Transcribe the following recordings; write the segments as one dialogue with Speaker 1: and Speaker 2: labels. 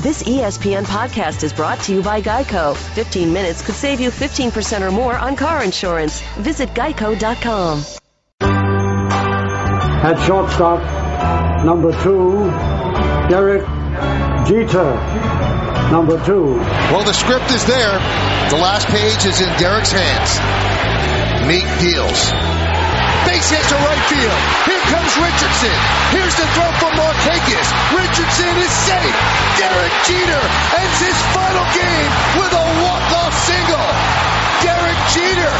Speaker 1: This ESPN podcast is brought to you by Geico. 15 minutes could save you 15% or more on car insurance. Visit geico.com.
Speaker 2: At shortstop, number 2, Derek Jeter, number 2.
Speaker 3: Well, the script is there. The last page is in Derek's hands. Meek deals. Base hit to right field. Here comes Richardson. Here's the throw from Markakis. Richardson is safe. Derek Jeter ends his final game with a walk-off single. Derek Jeter,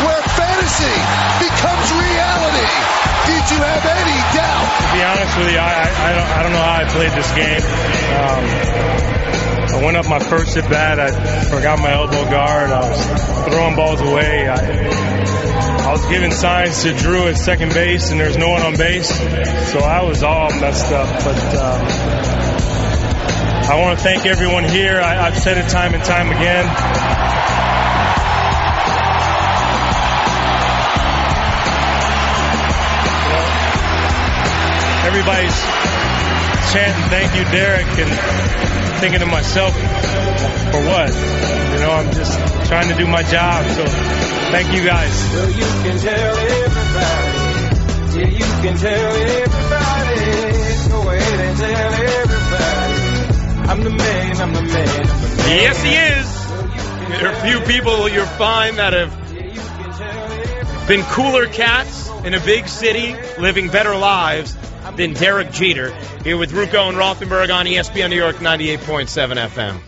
Speaker 3: where fantasy becomes reality. Did you have any doubt?
Speaker 4: To be honest with you, I don't know how I played this game. I went up my first at bat. I forgot my elbow guard. I was throwing balls away. I was giving signs to Drew at second base, and there's no one on base. So I was all messed up. But I want to thank everyone here. I've said it time and time again. Everybody's chanting, thank you, Derek, and thinking to myself, for what? You know, I'm just trying to do my job, so thank you guys.
Speaker 5: Well, you can tell everybody. Yeah, you can tell everybody. Go ahead and tell everybody. I'm the man, I'm the man, I'm the man.
Speaker 6: Yes, he is. There are a few people you'll find that have been cooler cats in a big city, living better lives than Derek Jeter, here with Ruocco and Rothenberg on ESPN New York 98.7 FM.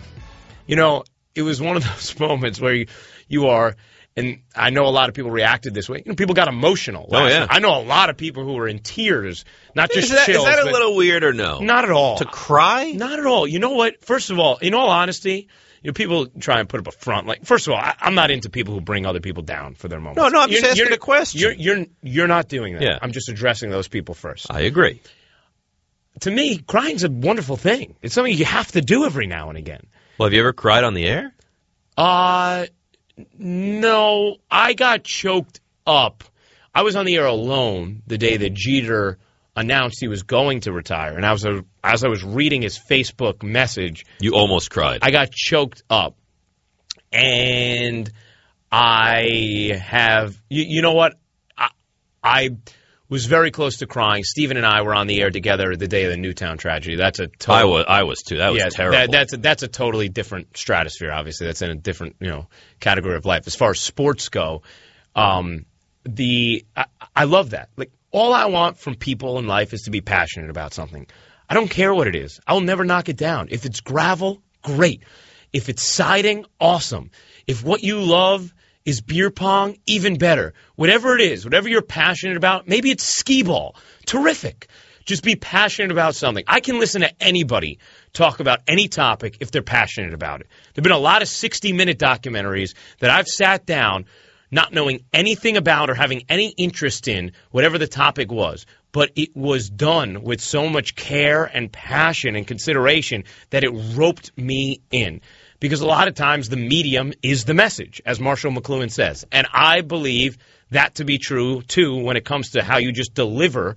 Speaker 6: You know, it was one of those moments where you are, and I know a lot of people reacted this way. You know, people got emotional.
Speaker 7: Oh, yeah.
Speaker 6: I know a lot of people who were in tears, not just
Speaker 7: Is
Speaker 6: chills.
Speaker 7: that a little weird or no?
Speaker 6: Not at all.
Speaker 7: To cry?
Speaker 6: Not at all. You know what? First of all, in all honesty, you know, people try and put up a front. Like, first of all, I'm not into people who bring other people down for their moments.
Speaker 7: No, I'm just asking a question.
Speaker 6: You're not doing that.
Speaker 7: Yeah.
Speaker 6: I'm just addressing those people first.
Speaker 7: I agree.
Speaker 6: To me, crying's a wonderful thing. It's something you have to do every now and again.
Speaker 7: Well, have you ever cried on the air?
Speaker 6: No. I got choked up. I was on the air alone the day that Jeter announced he was going to retire, and as I was reading his Facebook message,
Speaker 7: You almost cried.
Speaker 6: I got choked up, and I have. You know what? I was very close to crying. Stephen and I were on the air together the day of the Newtown tragedy. That's a total.
Speaker 7: I was too. That was terrible.
Speaker 6: That's a totally different stratosphere. Obviously, that's in a different category of life. As far as sports go, I love that. Like, all I want from people in life is to be passionate about something. I don't care what it is. I'll never knock it down. If it's gravel, great. If it's siding, awesome. If what you love is beer pong, even better. Whatever it is, whatever you're passionate about, maybe it's skee ball. Terrific. Just be passionate about something. I can listen to anybody talk about any topic if they're passionate about it. There have been a lot of 60-minute documentaries that I've sat down not knowing anything about or having any interest in whatever the topic was. But it was done with so much care and passion and consideration that it roped me in. Because a lot of times the medium is the message, as Marshall McLuhan says. And I believe that to be true, too, when it comes to how you just deliver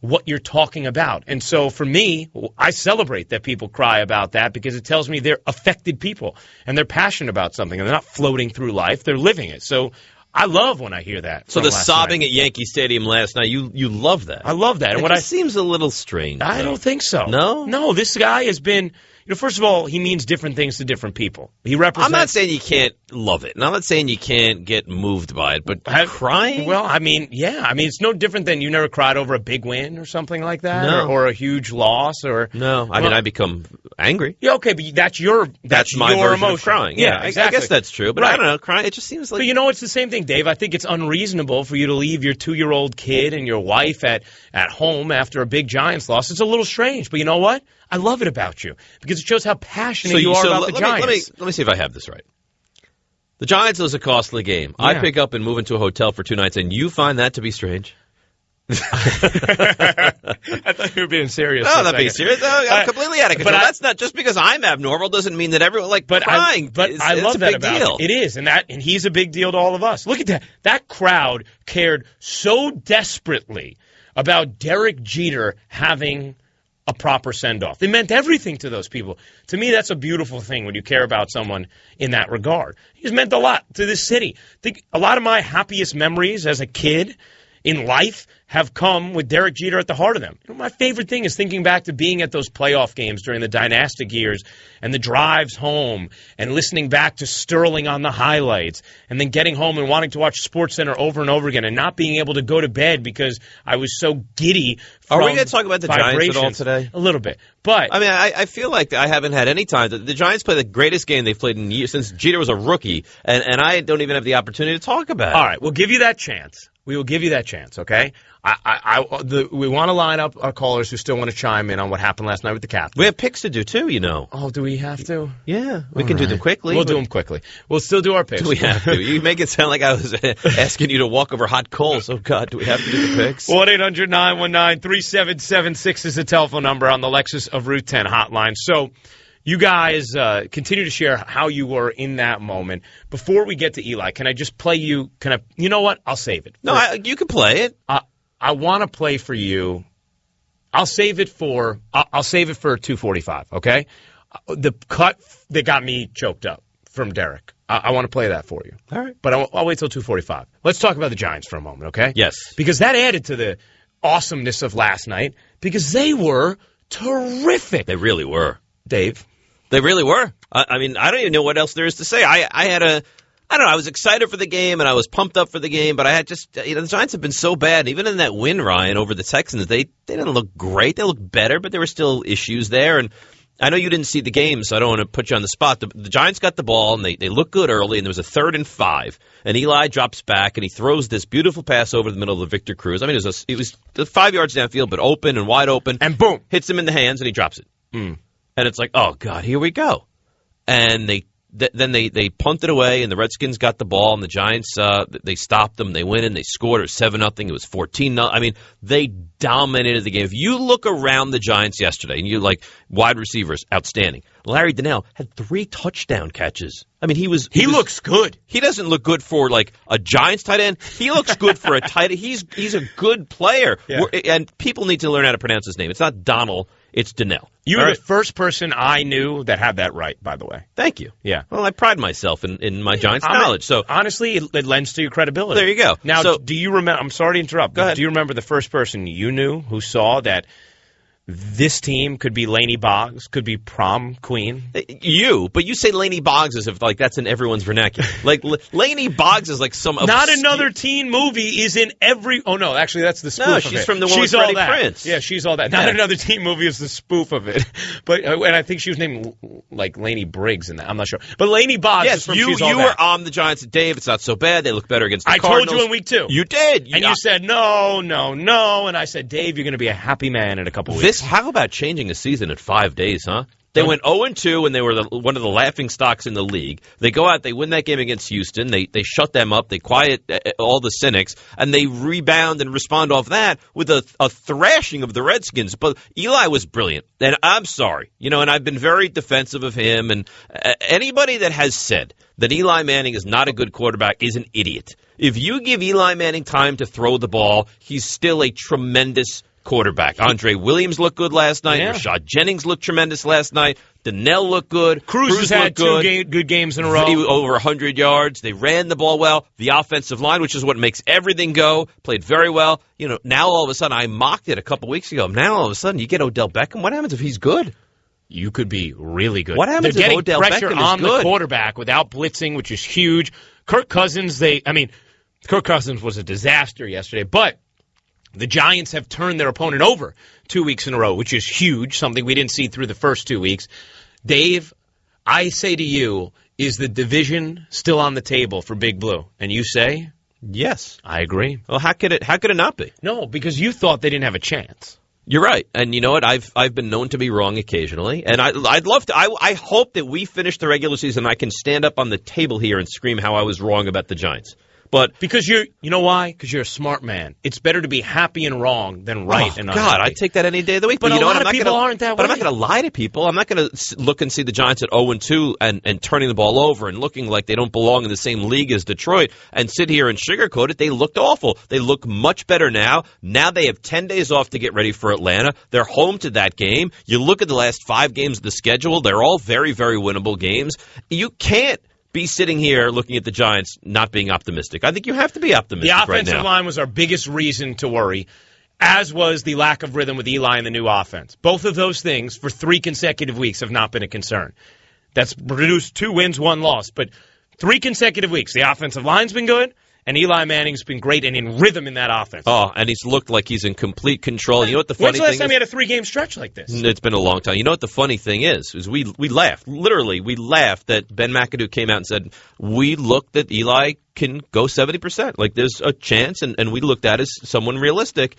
Speaker 6: what you're talking about. And so for me, I celebrate that people cry about that because it tells me they're affected people and they're passionate about something and they're not floating through life, they're living it. So I love when I hear that.
Speaker 7: So the sobbing at Yankee Stadium last night, you love that.
Speaker 6: I love that. And
Speaker 7: it seems a little strange.
Speaker 6: I don't think so.
Speaker 7: No?
Speaker 6: No, this guy has been... first of all, he means different things to different people. He represents...
Speaker 7: I'm not saying you can't love it. And I'm not saying you can't get moved by it, but crying?
Speaker 6: Well, I mean, yeah. I mean, it's no different than you never cried over a big win or something like that?
Speaker 7: No.
Speaker 6: Or a huge loss? Or
Speaker 7: no. I mean, I become angry.
Speaker 6: Yeah, okay, but that's
Speaker 7: my
Speaker 6: your
Speaker 7: version
Speaker 6: emotion.
Speaker 7: of crying.
Speaker 6: Yeah, exactly.
Speaker 7: I guess that's true. But
Speaker 6: right.
Speaker 7: I don't know. Crying, it just seems like...
Speaker 6: But it's the same thing, Dave. I think it's unreasonable for you to leave your 2-year-old kid and your wife at home after a big Giants loss. It's a little strange. But you know what? I love it about you because it shows how passionate you are about the Giants.
Speaker 7: Let me see if I have this right. The Giants lose a costly game. Yeah. I pick up and move into a hotel for 2 nights, and you find that to be strange?
Speaker 6: I thought you were being serious.
Speaker 7: No, not being serious. No, I'm completely out of control. That's not just because I'm abnormal doesn't mean that everyone crying.
Speaker 6: I love that
Speaker 7: about deal.
Speaker 6: It is, and he's a big deal to all of us. Look at that. That crowd cared so desperately about Derek Jeter having a proper send-off. They meant everything to those people. To me, that's a beautiful thing when you care about someone in that regard. He's meant a lot to this city. A lot of my happiest memories as a kid in life have come with Derek Jeter at the heart of them. My favorite thing is thinking back to being at those playoff games during the dynastic years and the drives home and listening back to Sterling on the highlights and then getting home and wanting to watch SportsCenter over and over again and not being able to go to bed because I was so giddy from
Speaker 7: Are we going to talk about the Giants at all today?
Speaker 6: A little bit. But
Speaker 7: I mean, I feel like I haven't had any time. The Giants play the greatest game they've played in years since Jeter was a rookie, and I don't even have the opportunity to talk about it.
Speaker 6: All right, we'll give you that chance. We will give you that chance, okay? We want to line up our callers who still want to chime in on what happened last night with the Capitals.
Speaker 7: We have picks to do, too, you know.
Speaker 6: Oh, do we have to?
Speaker 7: Yeah, we can do them quickly.
Speaker 6: We'll do them quickly. We'll still do our picks.
Speaker 7: Do we have to? You make it sound like I was asking you to walk over hot coals. Oh, God, do we have to do the picks?
Speaker 6: 1-800-919-3776 is the telephone number on the Lexus of Route 10 hotline. So you guys continue to share how you were in that moment. Before we get to Eli, can I just play you? You know what? I'll save it.
Speaker 7: No, you can play it.
Speaker 6: I want to play for you. I'll save it for 2:45. Okay, the cut that got me choked up from Derek. I want to play that for you.
Speaker 7: All right,
Speaker 6: but I'll wait till 2:45. Let's talk about the Giants for a moment. Okay?
Speaker 7: Yes,
Speaker 6: because that added to the awesomeness of last night because they were terrific.
Speaker 7: They really were,
Speaker 6: Dave.
Speaker 7: They really were. I mean, I don't even know what else there is to say. I don't know. I was excited for the game, and I was pumped up for the game, but I had just, the Giants have been so bad. Even in that win, Ryan, over the Texans, they didn't look great. They looked better, but there were still issues there. And I know you didn't see the game, so I don't want to put you on the spot. The Giants got the ball, and they looked good early, and there was a 3rd and 5. And Eli drops back, and he throws this beautiful pass over the middle of Victor Cruz. I mean, it was 5 yards downfield, but open and wide open.
Speaker 6: And boom.
Speaker 7: Hits him in the hands, and he drops it. And it's like, oh, God, here we go. And then they punted away, and the Redskins got the ball, and the Giants, they stopped them. They went in. They scored. It was 7-0. It was 14-0. I mean, they dominated the game. If you look around the Giants yesterday, and you like wide receivers, outstanding. Larry Donnell had 3 touchdown catches. I mean, he
Speaker 6: looks good.
Speaker 7: He doesn't look good for like a Giants tight end. He looks good for a tight end. He's a good player.
Speaker 6: Yeah.
Speaker 7: And people need to learn how to pronounce his name. It's not Donald. It's Donnell.
Speaker 6: You were the first person I knew that had that right, by the way.
Speaker 7: Thank you.
Speaker 6: Yeah.
Speaker 7: Well, I pride myself in my Giants knowledge. So
Speaker 6: honestly, it lends to your credibility.
Speaker 7: There you go.
Speaker 6: Now, do you remember? I'm sorry to interrupt.
Speaker 7: Go ahead.
Speaker 6: Do you remember the first person you knew who saw that this team could be Laney Boggs, could be prom queen?
Speaker 7: But you say Laney Boggs as if like that's in everyone's vernacular. Like Laney Boggs is like some.
Speaker 6: Not another teen movie is in every. Oh no, actually that's the spoof.
Speaker 7: No,
Speaker 6: of
Speaker 7: she's
Speaker 6: it.
Speaker 7: from the one with
Speaker 6: She's all
Speaker 7: Freddie
Speaker 6: that.
Speaker 7: Prinze.
Speaker 6: Yeah, she's all that. Not another teen movie is the spoof of it. But and I think she was named like Laney Briggs in that. I'm not sure. But Laney Boggs.
Speaker 7: Yes,
Speaker 6: is from
Speaker 7: you
Speaker 6: She's All
Speaker 7: were
Speaker 6: That.
Speaker 7: on the Giants, Dave. It's not so bad. They look better against the Cardinals.
Speaker 6: I told you in week 2.
Speaker 7: You did,
Speaker 6: and you said no, and I said, Dave, you're going to be a happy man in a couple weeks.
Speaker 7: How about changing a season in 5 days, huh? They went 0-2, and they were one of the laughing stocks in the league. They go out, they win that game against Houston. They shut them up. They quiet all the cynics, and they rebound and respond off that with a thrashing of the Redskins. But Eli was brilliant, and I'm sorry. And I've been very defensive of him, and anybody that has said that Eli Manning is not a good quarterback is an idiot. If you give Eli Manning time to throw the ball, he's still a tremendous quarterback. Andre Williams looked good last night.
Speaker 6: Yeah.
Speaker 7: Rashad Jennings looked tremendous last night. Donnell looked good.
Speaker 6: Cruz has had 2 good games in a row.
Speaker 7: Over 100 yards. They ran the ball well. The offensive line, which is what makes everything go, played very well. Now all of a sudden, I mocked it a couple weeks ago. Now all of a sudden, you get Odell Beckham. What happens if he's good?
Speaker 6: You could be really good.
Speaker 7: What happens
Speaker 6: They're
Speaker 7: if
Speaker 6: getting
Speaker 7: Odell
Speaker 6: pressure
Speaker 7: Beckham
Speaker 6: on
Speaker 7: is good?
Speaker 6: The quarterback without blitzing, which is huge. Kirk Cousins was a disaster yesterday, but the Giants have turned their opponent over 2 weeks in a row, which is huge, something we didn't see through the first 2 weeks. Dave, I say to you, is the division still on the table for Big Blue? And you say?
Speaker 7: Yes.
Speaker 6: I agree.
Speaker 7: Well, how could it not be?
Speaker 6: No, because you thought they didn't have a chance.
Speaker 7: You're right, and you know what? I've been known to be wrong occasionally, and I'd love to. I hope that we finish the regular season. I can stand up on the table here and scream how I was wrong about the Giants. But
Speaker 6: because you know why? Because you're a smart man. It's better to be happy and wrong than right and unhappy.
Speaker 7: God, I'd take that any day of the week.
Speaker 6: But
Speaker 7: you
Speaker 6: a
Speaker 7: know
Speaker 6: lot
Speaker 7: what?
Speaker 6: of people aren't that way.
Speaker 7: But I'm not going to lie to people. I'm not going to look and see the Giants at 0-2 and turning the ball over and looking like they don't belong in the same league as Detroit and sit here and sugarcoat it. They looked awful. They look much better now. Now they have 10 days off to get ready for Atlanta. They're home to that game. You look at the last 5 games of the schedule. They're all very, very winnable games. You can't be sitting here looking at the Giants not being optimistic. I think you have to be optimistic right now.
Speaker 6: The offensive line was our biggest reason to worry, as was the lack of rhythm with Eli and the new offense. Both of those things for 3 consecutive weeks have not been a concern. That's produced 2 wins, 1 loss. But 3 consecutive weeks, the offensive line's been good, and Eli Manning's been great and in rhythm in that offense.
Speaker 7: Oh, and he's looked like he's in complete control. You know what the funny thing is?
Speaker 6: When's the last time he had a 3-game stretch like this?
Speaker 7: It's been a long time. You know what the funny thing is we laughed. Literally, we laughed that Ben McAdoo came out and said, we look that Eli can go 70%. Like, there's a chance, and we looked at it as someone realistic.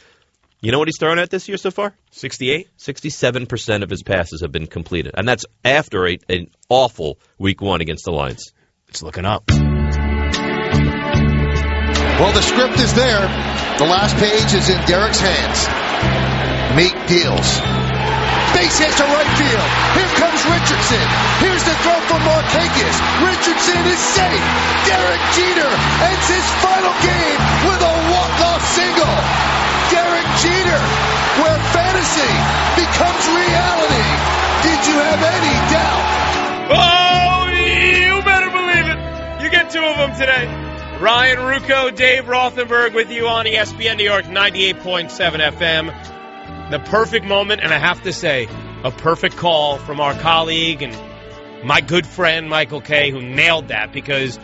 Speaker 7: You know what he's thrown at this year so far?
Speaker 6: 68?
Speaker 7: 67% of his passes have been completed. And that's after an awful week 1 against the Lions.
Speaker 6: It's looking up.
Speaker 3: Well, the script is there. The last page is in Derek's hands. Meek deals. Base hit to right field. Here comes Richardson. Here's the throw from Markakis. Richardson is safe. Derek Jeter ends his final game with a walk-off single. Derek Jeter, where fantasy becomes reality. Did you have any doubt?
Speaker 6: Oh, you better believe it. You get 2 of them today. Ryan Ruocco, Dave Rothenberg with you on ESPN New York 98.7 FM. The perfect moment, and I have to say, a perfect call from our colleague and my good friend Michael Kay, who nailed that, because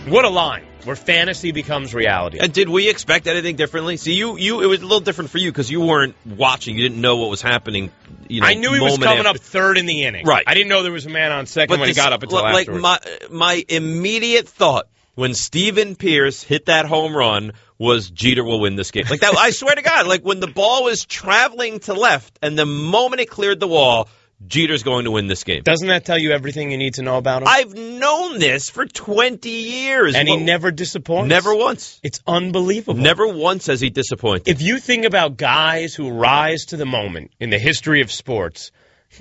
Speaker 6: what a line, where fantasy becomes reality.
Speaker 7: And did we expect anything differently? See, you it was a little different for you because you weren't watching. You didn't know what was happening.
Speaker 6: I knew he was coming up 3rd in the inning.
Speaker 7: Right.
Speaker 6: I didn't know there was a man on second when he got up until afterwards.
Speaker 7: My immediate thought when Steven Pierce hit that home run was Jeter will win this game. Like that, I swear to God, like when the ball was traveling to left and the moment it cleared the wall, Jeter's going to win this game.
Speaker 6: Doesn't that tell you everything you need to know about him?
Speaker 7: I've known this for 20 years.
Speaker 6: And he never disappoints?
Speaker 7: Never once.
Speaker 6: It's unbelievable.
Speaker 7: Never once has he disappointed.
Speaker 6: If you think about guys who rise to the moment in the history of sports,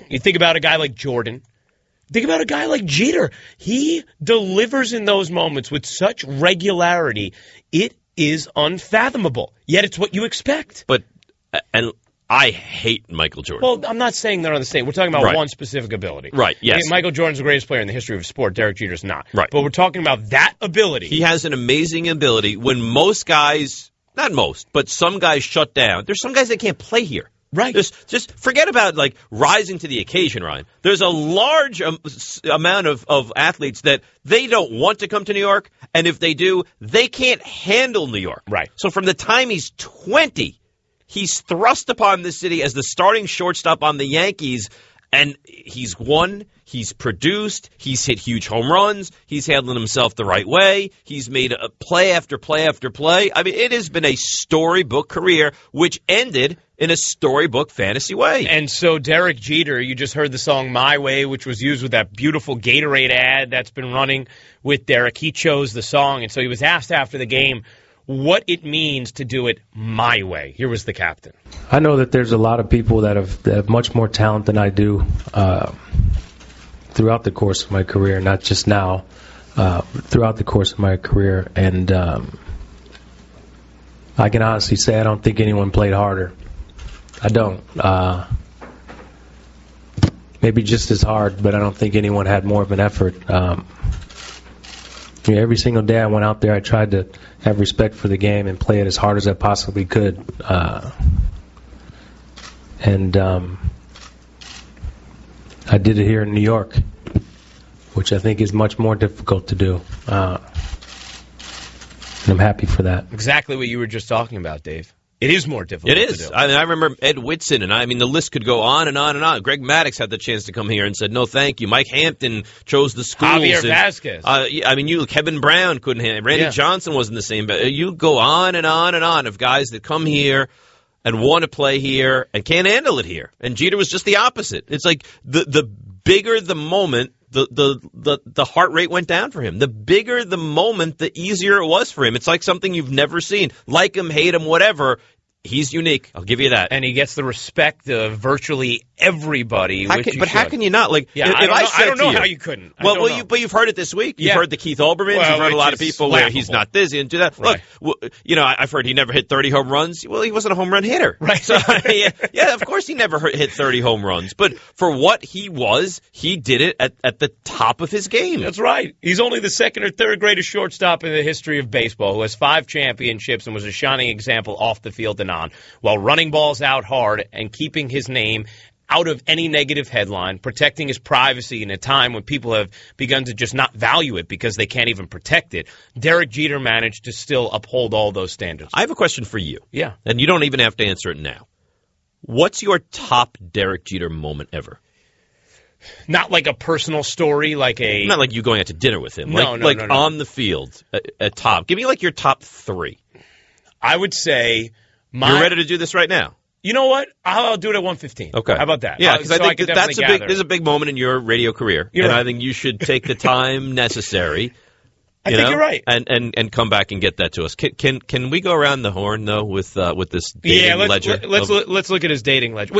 Speaker 6: you think about a guy like Jordan. Think about a guy like Jeter. He delivers in those moments with such regularity. It is unfathomable. Yet it's what you expect.
Speaker 7: But and I hate Michael Jordan.
Speaker 6: Well, I'm not saying they're on the same. We're talking about one specific ability.
Speaker 7: Right, yes.
Speaker 6: Michael Jordan's the greatest player in the history of sport. Derek Jeter's not.
Speaker 7: Right.
Speaker 6: But we're talking about that ability.
Speaker 7: He has an amazing ability when most guys, not most, but some guys shut down. There's some guys that can't play here.
Speaker 6: Right.
Speaker 7: Just forget about, like, rising to the occasion, Ryan. There's a large amount of athletes that they don't want to come to New York, and if they do, they can't handle New York.
Speaker 6: Right.
Speaker 7: So from the time he's 20, he's thrust upon the city as the starting shortstop on the Yankees, and he's won, he's produced, he's hit huge home runs, he's handling himself the right way, he's made a play after play after play. I mean, it has been a storybook career, which ended in a storybook fantasy way.
Speaker 6: And so Derek Jeter, you just heard the song My Way, which was used with that beautiful Gatorade ad that's been running with Derek. He chose the song, and so he was asked after the game what it means to do it my way. Here was the captain.
Speaker 8: I know that there's a lot of people that have much more talent than I do throughout the course of my career, not just now, throughout the course of my career. And I can honestly say I don't think anyone played harder. I don't. Maybe just as hard, but I don't think anyone had more of an effort. Every single day I went out there, I tried to have respect for the game and play it as hard as I possibly could. And I did it here in New York, which I think is much more difficult to do. And I'm happy for that.
Speaker 6: Exactly what you were just talking about, Dave. It is more difficult.
Speaker 7: It is.
Speaker 6: To do.
Speaker 7: I remember Ed Whitson, and the list could go on and on and on. Greg Maddux had the chance to come here and said, no, thank you. Mike Hampton chose the schools.
Speaker 6: Javier Vasquez.
Speaker 7: Kevin Brown couldn't handle it. Randy Johnson wasn't the same. But you go on and on and on of guys that come here and want to play here and can't handle it here. And Jeter was just the opposite. It's like the bigger the moment, the heart rate went down for him. The bigger the moment, the easier it was for him. It's like something you've never seen. Like him, hate him, whatever. He's unique. I'll give you that.
Speaker 6: And he gets the respect of virtually everybody.
Speaker 7: How can you not? Like,
Speaker 6: yeah, I don't know how you couldn't.
Speaker 7: But you've heard it this week. You've heard the Keith Olbermans. You've heard a lot of people where he's not this, he didn't do that.
Speaker 6: Right.
Speaker 7: Look, I've heard he never hit 30 home runs. Well, he wasn't a home run hitter.
Speaker 6: Right.
Speaker 7: So, yeah, of course he never hit 30 home runs. But for what he was, he did it at the top of his game.
Speaker 6: That's right. He's only the second or third greatest shortstop in the history of baseball who has 5 championships and was a shining example off the field and on, while running balls out hard and keeping his name out of any negative headline, protecting his privacy in a time when people have begun to just not value it because they can't even protect it. Derek Jeter managed to still uphold all those standards.
Speaker 7: I have a question for you.
Speaker 6: Yeah.
Speaker 7: And you don't even have to answer it now. What's your top Derek Jeter moment ever?
Speaker 6: Not like a personal story, not
Speaker 7: like you going out to dinner with him.
Speaker 6: No.
Speaker 7: On the field, at top. Give me like your top 3.
Speaker 6: I would say
Speaker 7: you're ready to do this right now.
Speaker 6: You know what? I'll do it at 1:15.
Speaker 7: Okay.
Speaker 6: How about that?
Speaker 7: Yeah, because I think
Speaker 6: that's
Speaker 7: this is a big moment in your radio career,
Speaker 6: You're right.
Speaker 7: I think you should take the time necessary.
Speaker 6: I think you're right.
Speaker 7: And come back and get that to us. Can we go around the horn though with this dating ledger?
Speaker 6: Let's look at his dating ledger.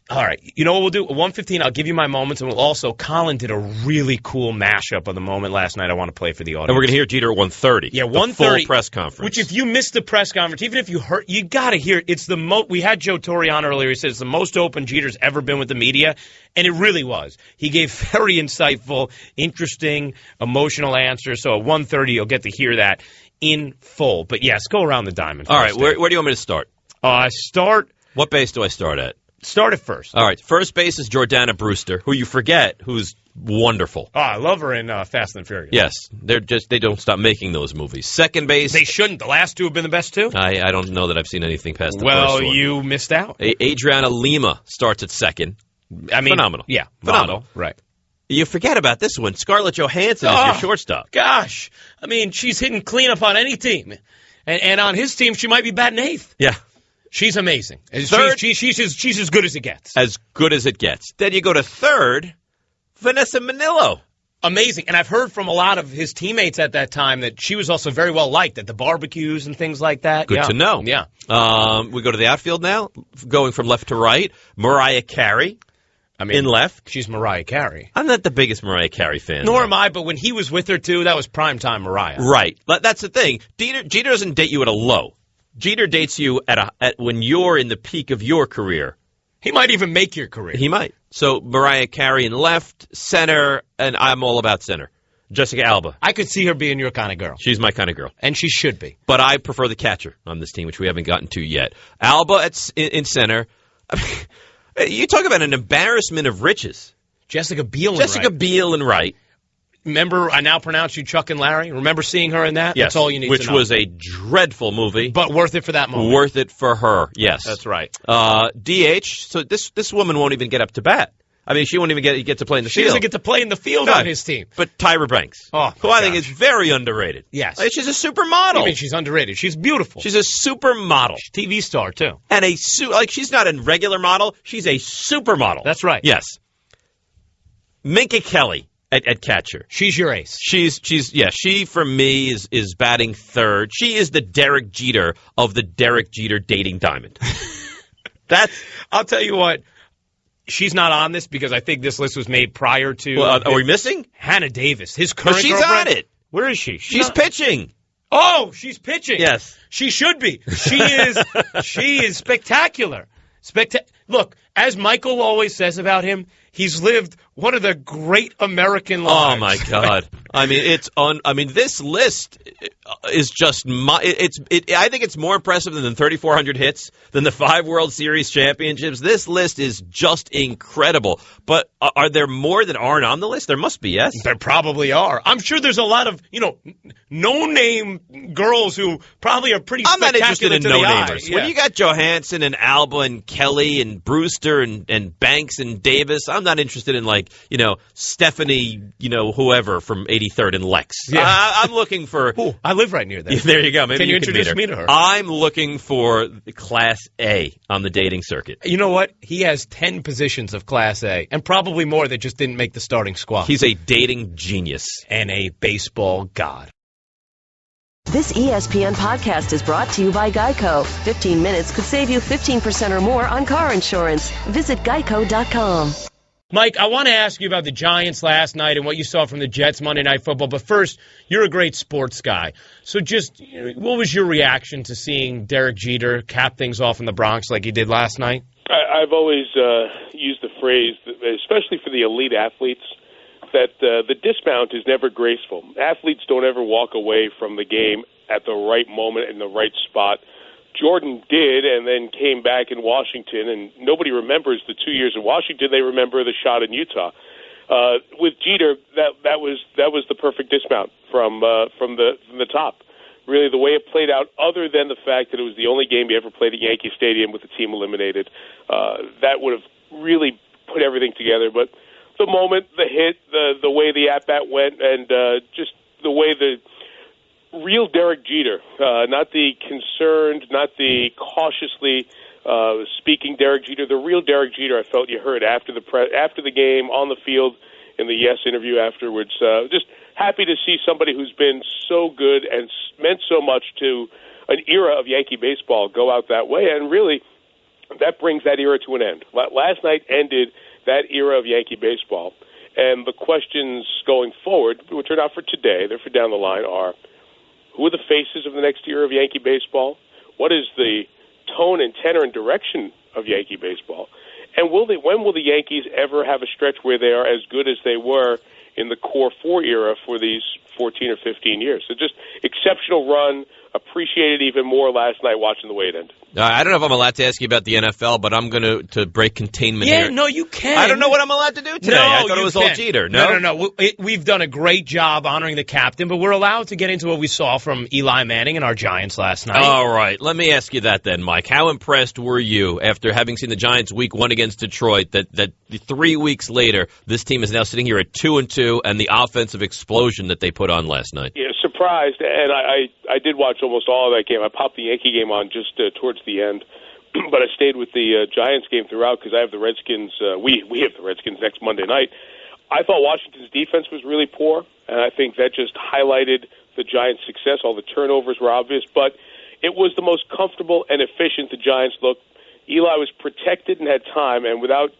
Speaker 6: All right. You know what we'll do? At 1:15, I'll give you my moments, and we'll also. Colin did a really cool mashup of the moment last night. I want to play for the audience.
Speaker 7: And we're going to hear Jeter at 1:30.
Speaker 6: Yeah, 1:30
Speaker 7: full press conference.
Speaker 6: Which, if you missed the press conference, even if you heard, you got to hear. It's the most. We had Joe Torre on earlier. He said it's the most open Jeter's ever been with the media, and it really was. He gave very insightful, interesting, emotional answers. So at 1:30, you'll get to hear that in full. But yes, go around the diamond.
Speaker 7: All right. Where do you want me to start?
Speaker 6: Start.
Speaker 7: What base do I start at?
Speaker 6: Start at first.
Speaker 7: All right. First base is Jordana Brewster, who you forget, who's wonderful.
Speaker 6: Oh, I love her in Fast and Furious.
Speaker 7: Yes. They don't stop making those movies. Second base.
Speaker 6: They shouldn't. The last 2 have been the best too.
Speaker 7: I don't know that I've seen anything past the first one.
Speaker 6: Well, you missed out.
Speaker 7: Adriana Lima starts at second. Phenomenal.
Speaker 6: Yeah.
Speaker 7: Phenomenal.
Speaker 6: Model. Right.
Speaker 7: You forget about this one. Scarlett Johansson is your shortstop.
Speaker 6: Gosh. She's hitting cleanup on any team. And on his team, she might be batting 8th.
Speaker 7: Yeah.
Speaker 6: She's amazing.
Speaker 7: Third,
Speaker 6: she's as good as it gets.
Speaker 7: As good as it gets. Then you go to third, Vanessa Manillo.
Speaker 6: Amazing. And I've heard from a lot of his teammates at that time that she was also very well liked at the barbecues and things like that.
Speaker 7: Good to know.
Speaker 6: Yeah.
Speaker 7: We go to the outfield now, going from left to right. Mariah Carey. In left.
Speaker 6: She's Mariah Carey.
Speaker 7: I'm not the biggest Mariah Carey fan.
Speaker 6: Nor am I, but when he was with her, too, that was primetime Mariah.
Speaker 7: Right. That's the thing. Jeter doesn't date you at a low. Jeter dates you at when you're in the peak of your career.
Speaker 6: He might even make your career.
Speaker 7: He might. So Mariah Carey in left, center, and I'm all about center. Jessica Alba.
Speaker 6: I could see her being your kind of girl.
Speaker 7: She's my kind of girl.
Speaker 6: And she should be.
Speaker 7: But I prefer the catcher on this team, which we haven't gotten to yet. Alba in center. You talk about an embarrassment of riches.
Speaker 6: Jessica Biel
Speaker 7: in right.
Speaker 6: Remember, I now pronounce you Chuck and Larry. Remember seeing her in that?
Speaker 7: Yes.
Speaker 6: That's all you need
Speaker 7: Which
Speaker 6: to know.
Speaker 7: was a dreadful movie.
Speaker 6: But worth it for that moment.
Speaker 7: Worth it for her, yes.
Speaker 6: That's right.
Speaker 7: DH, so this woman won't even get up to bat. She won't even get to play in the field.
Speaker 6: She doesn't get to play in the field on his team.
Speaker 7: But Tyra Banks, who I think is very underrated.
Speaker 6: Yes.
Speaker 7: She's a supermodel.
Speaker 6: She's underrated. She's beautiful.
Speaker 7: She's a supermodel.
Speaker 6: She's a TV star, too.
Speaker 7: And she's not a regular model. She's a supermodel.
Speaker 6: That's right.
Speaker 7: Yes. Minka Kelly at catcher.
Speaker 6: She's your ace.
Speaker 7: She for me is batting third. She is the Derek Jeter of the Derek Jeter dating diamond.
Speaker 6: I'll tell you what. She's not on this because I think this list was made prior to.
Speaker 7: Are we missing?
Speaker 6: Hannah Davis, his current
Speaker 7: she's
Speaker 6: girlfriend.
Speaker 7: on it.
Speaker 6: Where is she?
Speaker 7: She's pitching.
Speaker 6: Oh, she's pitching.
Speaker 7: Yes.
Speaker 6: She should be. She is spectacular. Look, as Michael always says about him, he's lived one of the great American lives.
Speaker 7: Oh my God! This list is just I think it's more impressive than the 3,400 hits, than the 5 World Series championships. This list is just incredible. But are there more that aren't on the list? There must be, yes.
Speaker 6: There probably are. I'm sure there's a lot of no-name girls who probably are pretty.
Speaker 7: I'm not interested in
Speaker 6: no-namers.
Speaker 7: Yeah. When you got Johansson and Alba and Kelly and Brewster and Banks and Davis, I'm not interested in like, Stephanie, whoever from 83rd and Lex.
Speaker 6: Yeah.
Speaker 7: I'm looking for...
Speaker 6: Ooh, I live right near there.
Speaker 7: Yeah, there you go. Maybe
Speaker 6: Can you
Speaker 7: can
Speaker 6: introduce
Speaker 7: meet
Speaker 6: me to her?
Speaker 7: I'm looking for Class A on the dating circuit.
Speaker 6: You know what? He has 10 positions of Class A, and probably more that just didn't make the starting squad.
Speaker 7: He's a dating genius.
Speaker 6: And a baseball god.
Speaker 1: This ESPN podcast is brought to you by Geico. 15 minutes could save you 15% or more on car insurance. Visit geico.com.
Speaker 6: Mike, I want to ask you about the Giants last night and what you saw from the Jets Monday Night Football. But first, you're a great sports guy. So just, what was your reaction to seeing Derek Jeter cap things off in the Bronx like he did last night?
Speaker 9: I've always used the phrase, especially for the elite athletes, that the dismount is never graceful. Athletes don't ever walk away from the game at the right moment in the right spot. Jordan did, and then came back in Washington, and nobody remembers the 2 years in Washington. They remember the shot in Utah. With Jeter, that was the perfect dismount from the top. Really, the way it played out, other than the fact that it was the only game he ever played at Yankee Stadium with the team eliminated, that would have really put everything together. But the moment, the hit, the way the at-bat went, and just the way the real Derek Jeter, not the concerned, not the cautiously speaking Derek Jeter, the real Derek Jeter I felt you heard after the game, on the field, in the Yes interview afterwards. Just happy to see somebody who's been so good and meant so much to an era of Yankee baseball go out that way, and really that brings that era to an end. Last night ended that era of Yankee baseball, and the questions going forward, which are not for today, they're for down the line, are who are the faces of the next era of Yankee baseball? What is the tone and tenor and direction of Yankee baseball? And when will the Yankees ever have a stretch where they are as good as they were in the core 4 era for these 14 or 15 years? So just exceptional run. Appreciated even more last night watching the way it ended.
Speaker 7: I don't know if I'm allowed to ask you about the NFL, but I'm going to break containment here.
Speaker 6: Yeah, no, you can.
Speaker 7: I don't know what I'm allowed to do today.
Speaker 6: No,
Speaker 7: I thought it
Speaker 6: you
Speaker 7: was
Speaker 6: can.
Speaker 7: all Jeter. No?
Speaker 6: No. We've done a great job honoring the captain, but we're allowed to get into what we saw from Eli Manning and our Giants last night.
Speaker 7: All right. Let me ask you that then, Mike. How impressed were you after having seen the Giants week 1 against Detroit that 3 weeks later this team is now sitting here at 2-2 and the offensive explosion that they put on last night?
Speaker 9: Yeah, surprised, and I did watch almost all of that game. I popped the Yankee game on just towards the end, but I stayed with the Giants game throughout because I have the Redskins. We have the Redskins next Monday night. I thought Washington's defense was really poor, and I think that just highlighted the Giants' success. All the turnovers were obvious, but it was the most comfortable and efficient the Giants looked. Eli was protected and had time, and without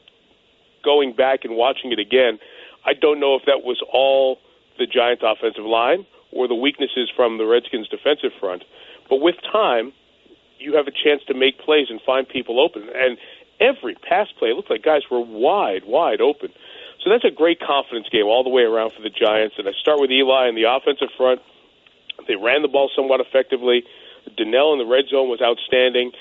Speaker 9: going back and watching it again, I don't know if that was all the Giants' offensive line or the weaknesses from the Redskins' defensive front. But with time, you have a chance to make plays and find people open. And every pass play, it looked like guys were wide open. So that's a great confidence game all the way around for the Giants. And I start with Eli in the offensive front. They ran the ball somewhat effectively. Donnell in the red zone was outstanding.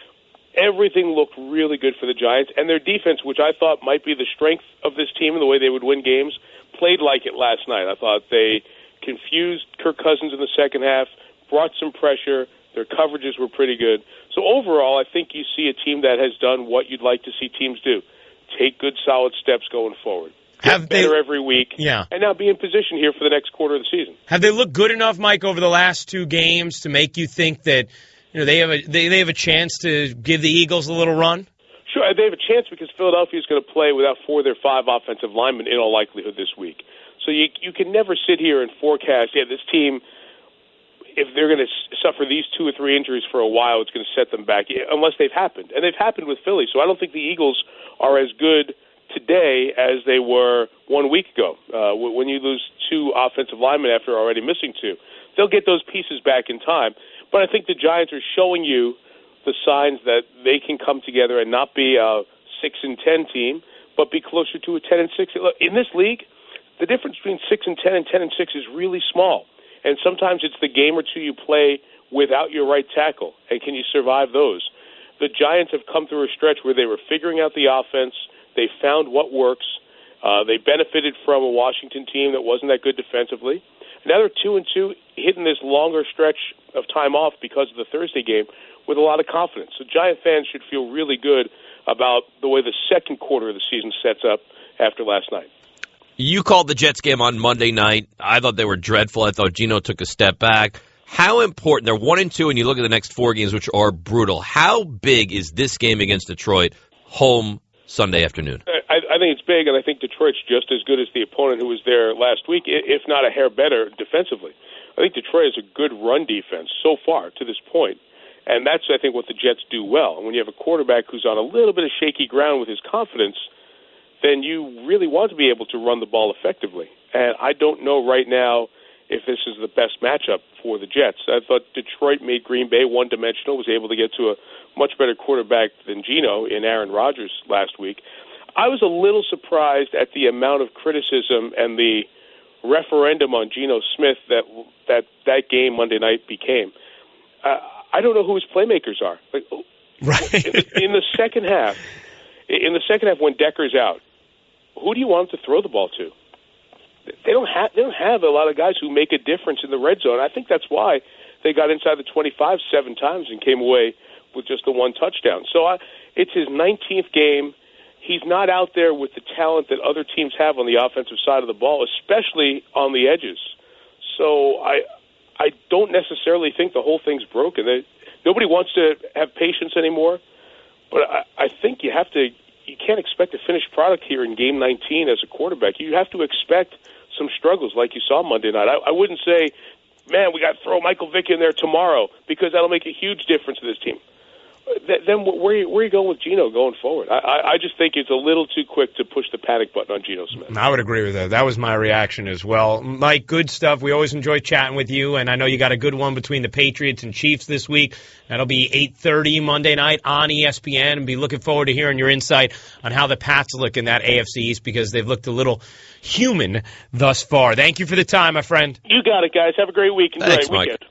Speaker 9: Everything looked really good for the Giants. And their defense, which I thought might be the strength of this team and the way they would win games, played like it last night. I thought they confused Kirk Cousins in the second half, brought some pressure. Their coverages were pretty good. So overall, I think you see a team that has done what you'd like to see teams do. Take good, solid steps going forward. Get better every week.
Speaker 6: Yeah.
Speaker 9: And now be in position here for the next quarter of the season.
Speaker 6: Have they looked good enough, Mike, over the last 2 games to make you think that they have a chance to give the Eagles a little run?
Speaker 9: Sure, they have a chance because Philadelphia is going to play without 4 of their 5 offensive linemen in all likelihood this week. So you can never sit here and forecast, this team, if they're going to suffer these 2 or 3 injuries for a while, it's going to set them back, unless they've happened. And they've happened with Philly, so I don't think the Eagles are as good today as they were 1 week ago. When you lose 2 offensive linemen after already missing 2, they'll get those pieces back in time. But I think the Giants are showing you the signs that they can come together and not be a 6-10 team, but be closer to a 10-6. In this league, the difference between 6-10 and 10-6 is really small. And sometimes it's the game or 2 you play without your right tackle. And can you survive those? The Giants have come through a stretch where they were figuring out the offense. They found what works. They benefited from a Washington team that wasn't that good defensively. Now they're 2-2, hitting this longer stretch of time off because of the Thursday game with a lot of confidence. So Giant fans should feel really good about the way the second quarter of the season sets up after last night.
Speaker 7: You called the Jets game on Monday night. I thought they were dreadful. I thought Geno took a step back. How important, they're 1-2, and you look at the next 4 games, which are brutal. How big is this game against Detroit home Sunday afternoon?
Speaker 9: I think it's big, and I think Detroit's just as good as the opponent who was there last week, if not a hair better defensively. I think Detroit has a good run defense so far to this point, and that's, I think, what the Jets do well. And when you have a quarterback who's on a little bit of shaky ground with his confidence, then you really want to be able to run the ball effectively. And I don't know right now if this is the best matchup for the Jets. I thought Detroit made Green Bay one-dimensional, was able to get to a much better quarterback than Geno in Aaron Rodgers last week. I was a little surprised at the amount of criticism and the referendum on Geno Smith that game Monday night became. I don't know who his playmakers are.
Speaker 6: Right.
Speaker 9: In the second half, when Decker's out, who do you want to throw the ball to? They don't have a lot of guys who make a difference in the red zone. I think that's why they got inside the 25 7 times and came away with just the 1 touchdown. So it's his 19th game. He's not out there with the talent that other teams have on the offensive side of the ball, especially on the edges. So I don't necessarily think the whole thing's broken. Nobody wants to have patience anymore, but I think you can't expect a finished product here in Game 19 as a quarterback. You have to expect some struggles like you saw Monday night. I wouldn't say, man, we got to throw Michael Vick in there tomorrow because that'll make a huge difference to this team. Then where are you going with Geno going forward? I just think it's a little too quick to push the panic button on Geno Smith.
Speaker 6: I would agree with that. That was my reaction as well. Mike, good stuff. We always enjoy chatting with you, and I know you got a good one between the Patriots and Chiefs this week. That'll be 8:30 Monday night on ESPN, and be looking forward to hearing your insight on how the Pats look in that AFC East because they've looked a little human thus far. Thank you for the time, my friend.
Speaker 9: You got it, guys. Have a great week. Enjoy
Speaker 7: Thanks,
Speaker 9: weekend.
Speaker 7: Mike.